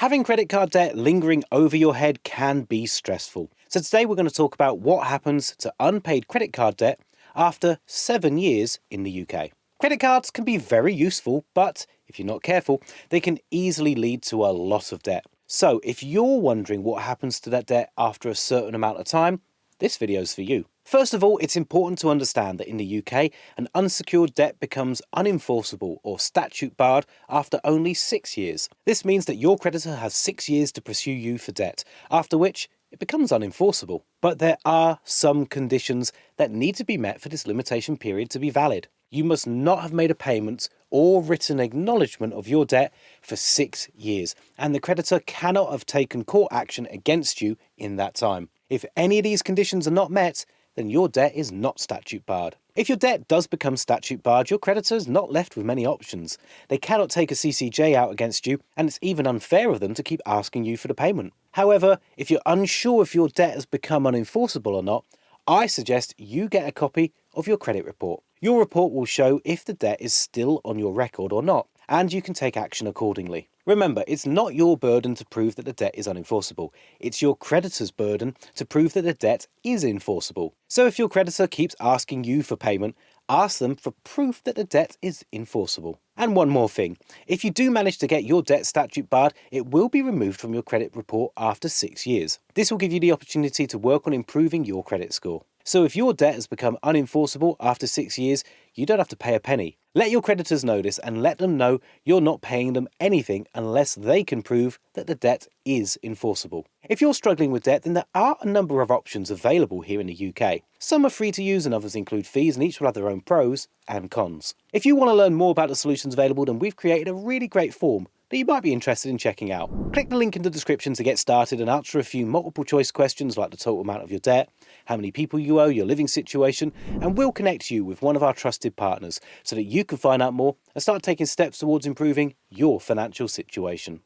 Having credit card debt lingering over your head can be stressful. So today we're going to talk about what happens to unpaid credit card debt after 7 years in the UK. Credit cards can be very useful, but if you're not careful, they can easily lead to a lot of debt. So if you're wondering what happens to that debt after a certain amount of time, this video's for you. First of all, it's important to understand that in the UK, an unsecured debt becomes unenforceable or statute barred after only 6 years. This means that your creditor has 6 years to pursue you for debt, after which it becomes unenforceable. But there are some conditions that need to be met for this limitation period to be valid. You must not have made a payment or written acknowledgement of your debt for 6 years, and the creditor cannot have taken court action against you in that time. If any of these conditions are not met, then your debt is not statute barred. If your debt does become statute barred, your creditor is not left with many options. They cannot take a CCJ out against you, and it's even unfair of them to keep asking you for the payment. However, if you're unsure if your debt has become unenforceable or not, I suggest you get a copy of your credit report. Your report will show if the debt is still on your record or not, and you can take action accordingly. Remember, it's not your burden to prove that the debt is unenforceable. It's your creditor's burden to prove that the debt is enforceable. So if your creditor keeps asking you for payment, ask them for proof that the debt is enforceable. And one more thing, if you do manage to get your debt statute barred, it will be removed from your credit report after 6 years. This will give you the opportunity to work on improving your credit score. So if your debt has become unenforceable after 6 years, you don't have to pay a penny. Let your creditors know this and let them know you're not paying them anything unless they can prove that the debt is enforceable. If you're struggling with debt, then there are a number of options available here in the UK. Some are free to use and others include fees, and each will have their own pros and cons. If you want to learn more about the solutions available, then we've created a really great form that you might be interested in checking out. Click the link in the description to get started and answer a few multiple choice questions like the total amount of your debt, how many people you owe, your living situation, and we'll connect you with one of our trusted partners so that you can find out more and start taking steps towards improving your financial situation.